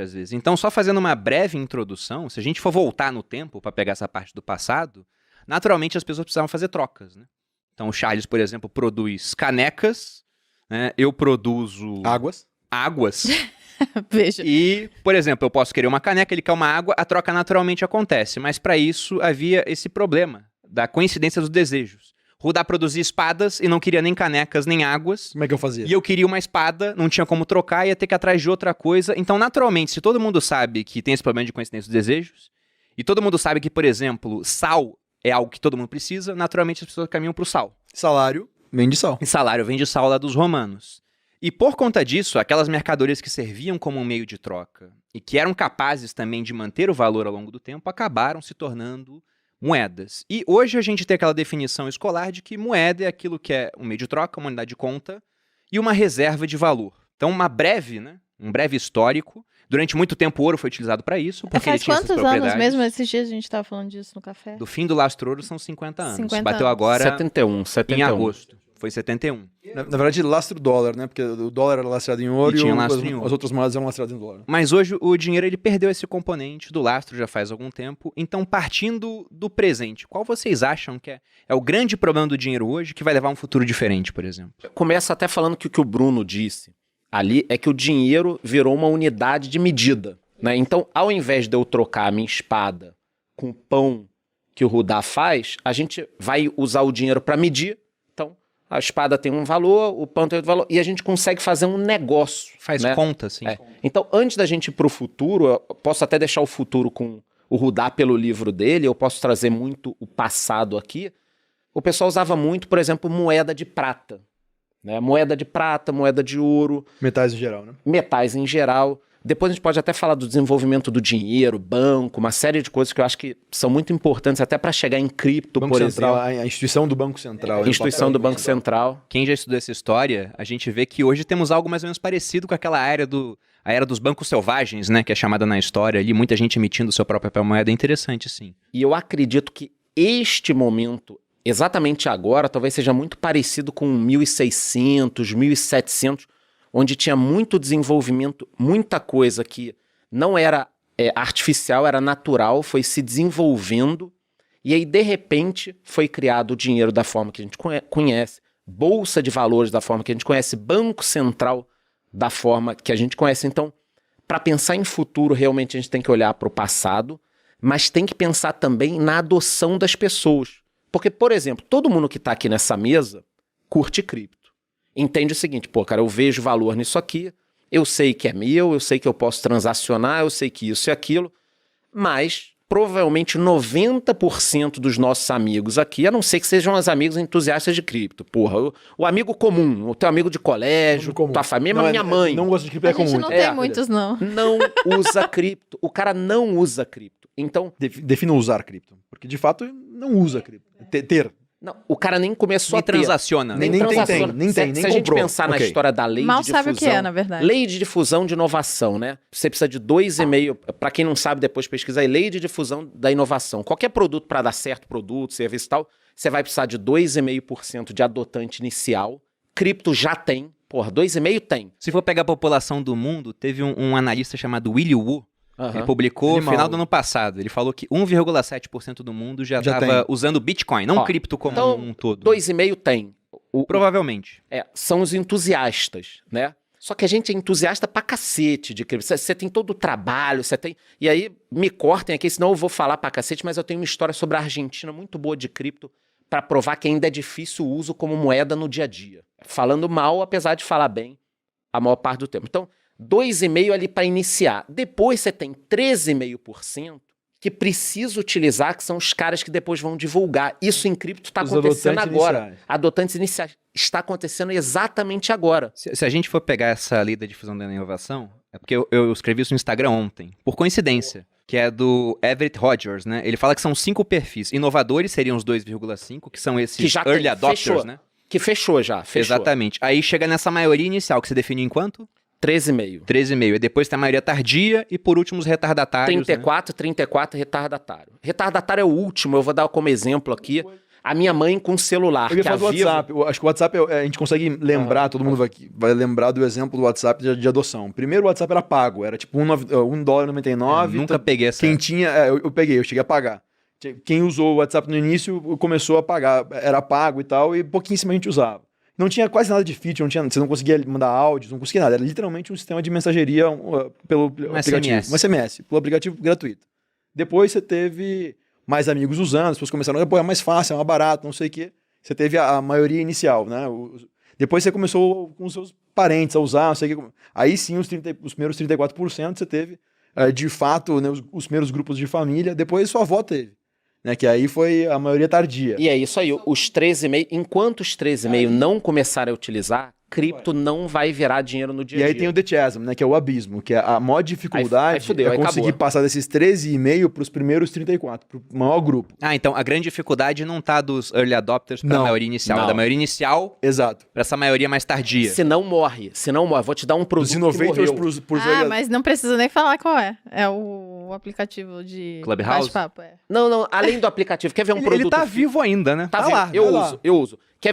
às vezes. Então, só fazendo uma breve introdução, se a gente for voltar no tempo para pegar essa parte do passado, naturalmente as pessoas precisavam fazer trocas, né? Então, o Charles, por exemplo, produz canecas, né? Eu produzo águas. Veja. E, por exemplo, eu posso querer uma caneca, ele quer uma água, a troca naturalmente acontece. Mas para isso havia esse problema da coincidência dos desejos. Rudá produzia espadas e não queria nem canecas nem águas. Como é que eu fazia? E eu queria uma espada, não tinha como trocar, ia ter que ir atrás de outra coisa. Então, naturalmente, se todo mundo sabe que tem esse problema de coincidência dos desejos, e todo mundo sabe que, por exemplo, sal é algo que todo mundo precisa, naturalmente as pessoas caminham para o sal. Salário vem de sal. E salário vem de sal lá dos romanos. E por conta disso, aquelas mercadorias que serviam como um meio de troca e que eram capazes também de manter o valor ao longo do tempo, acabaram se tornando moedas. E hoje a gente tem aquela definição escolar de que moeda é aquilo que é um meio de troca, uma unidade de conta e uma reserva de valor. Então, um breve histórico. Durante muito tempo o ouro foi utilizado para isso, porque ele Faz tinha essas quantos propriedades. anos mesmo? Esses dias a gente estava falando disso no café. Do fim do lastro-ouro são 50 anos. 50 Bateu anos. agora 71. em agosto. Foi 71. Na verdade, lastro dólar, né? Porque o dólar era lastrado em ouro E e, tinha lastro em ouro. as outras moedas eram lastradas em dólar. Mas hoje o dinheiro ele perdeu esse componente do lastro já faz algum tempo. Então, partindo do presente, qual vocês acham que é o grande problema do dinheiro hoje que vai levar a um futuro diferente, por exemplo? Começa até falando que o Bruno disse ali é que o dinheiro virou uma unidade de medida, né? Então, ao invés de eu trocar a minha espada com o pão que o Rudá faz, a gente vai usar o dinheiro para medir. Então, a espada tem um valor, o pão tem outro valor, e a gente consegue fazer um negócio. Faz né? conta, sim. Então, antes da gente ir para o futuro, eu posso até deixar o futuro com o Rudá pelo livro dele, eu posso trazer muito o passado aqui. O pessoal usava muito, por exemplo, moeda de prata. Né? Moeda de prata, moeda de ouro. Metais em geral, né? Metais em geral. Depois a gente pode até falar do desenvolvimento do dinheiro, banco, uma série de coisas que eu acho que são muito importantes até para chegar em cripto, Banco por Central, exemplo. a instituição do Banco Central. A instituição do Banco Central. Quem já estudou essa história, a gente vê que hoje temos algo mais ou menos parecido com aquela a era dos bancos selvagens, né? Que é chamada na história ali, muita gente emitindo seu próprio papel moeda. É interessante, sim. E eu acredito que este momento, exatamente agora, talvez seja muito parecido com 1600, 1700, onde tinha muito desenvolvimento, muita coisa que não era artificial, era natural, foi se desenvolvendo, e aí, de repente, foi criado o dinheiro da forma que a gente conhece, bolsa de valores da forma que a gente conhece, banco central da forma que a gente conhece. Então, para pensar em futuro, realmente a gente tem que olhar para o passado, mas tem que pensar também na adoção das pessoas. Porque, por exemplo, todo mundo que está aqui nessa mesa curte cripto. Entende o seguinte, pô, cara, eu vejo valor nisso aqui, eu sei que é meu, eu sei que eu posso transacionar, eu sei que isso e aquilo, mas provavelmente 90% dos nossos amigos aqui, a não ser que sejam os amigos entusiastas de cripto, porra, o amigo comum, o teu amigo de colégio, tua família, minha mãe. Não gosta de cripto, A é comum. gente não então. tem muitos, não. Não usa cripto. O cara não usa cripto. Então, Defina usar cripto. Porque, de fato, não usa cripto. Ter. não, o cara nem começou Nem a ter. transaciona. Nem transaciona. nem tem, nem Se a gente comprou. pensar na Ok. história da lei Mal de difusão... sabe o que é, na verdade. Lei de difusão de inovação, né? Você precisa de 2,5... Para quem não sabe, depois pesquisa aí. Lei de difusão da inovação. Qualquer produto, para dar certo produto, serviço e tal, você vai precisar de 2,5% de adotante inicial. Cripto já tem. Porra, 2,5% tem. Se for pegar a população do mundo, teve um analista chamado Willy Woo, Aham. ele publicou no Animal. final do ano passado. Ele falou que 1,7% do mundo já Já estava tem. usando Bitcoin, não Ó, cripto como então, um todo. 2,5% tem. Provavelmente. São os entusiastas, né? Só que a gente é entusiasta pra cacete de cripto. Você tem todo o trabalho, você tem... E aí, me cortem aqui, senão eu vou falar pra cacete, mas eu tenho uma história sobre a Argentina muito boa de cripto pra provar que ainda é difícil o uso como moeda no dia a dia. Falando mal, apesar de falar bem a maior parte do tempo. Então, 2,5% ali pra iniciar. Depois você tem 13,5% que precisa utilizar, que são os caras que depois vão divulgar. Isso em cripto está Os acontecendo adotantes agora. iniciais. Adotantes iniciais. Está acontecendo exatamente agora. Se a gente for pegar essa lei da difusão da inovação, é porque eu escrevi isso no Instagram ontem, por coincidência, que é do Everett Rogers, né? Ele fala que são 5 perfis. Inovadores seriam os 2,5, que são esses Que já early tem, adopters, fechou. né? Que fechou já, fechou. Exatamente. Aí chega nessa maioria inicial, que se define em quanto? 13,5%. 13,5. E depois tem a maioria tardia e, por último, os retardatários. 34, 34, retardatário. Retardatário é o último, eu vou dar como exemplo aqui. A minha mãe com celular, Eu ia que a falar do Vivo... WhatsApp. Eu acho que o WhatsApp, a gente consegue lembrar, todo mundo vai lembrar do exemplo do WhatsApp de adoção. Primeiro, o WhatsApp era pago, era tipo $1,99. Nunca peguei essa. Quem tinha, eu peguei, eu cheguei a pagar. Quem usou o WhatsApp no início começou a pagar, era pago e tal, e pouquíssima gente usava. Não tinha quase nada de feature, você não conseguia mandar áudios, não conseguia nada. Era literalmente um sistema de mensageria pelo aplicativo. SMS. Um SMS, pelo aplicativo gratuito. Depois você teve mais amigos usando, as pessoas começaram, pô, é mais fácil, é mais barato, não sei o quê. Você teve a maioria inicial, né? Depois você começou com os seus parentes a usar, não sei o quê. Aí sim, os primeiros 34% você teve, de fato, né, os primeiros grupos de família. Depois sua avó teve, né? Que aí foi a maioria tardia. E é isso aí, os 13,5, enquanto os 13,5 não começarem a utilizar, cripto não vai virar dinheiro no dia E a aí dia. tem o The Chasm, né? Que é o abismo, que é a maior dificuldade aí fudeu, aí conseguir acabou. passar desses 13,5 para os primeiros 34, para o maior grupo. Ah, então a grande dificuldade não tá dos early adopters pra Não, maioria inicial, não. é da maioria inicial Exato. pra essa maioria mais tardia. Se não morre. Vou te dar um produto Dos que innovators morreu. pros Ah, mas não precisa nem falar qual é. É o aplicativo de Clubhouse? bate-papo, é. Não, além do aplicativo, quer ver um Ele produto... tá vivo ainda, né? Tá Tá vivo. lá, eu vai lá. uso, eu uso. Quer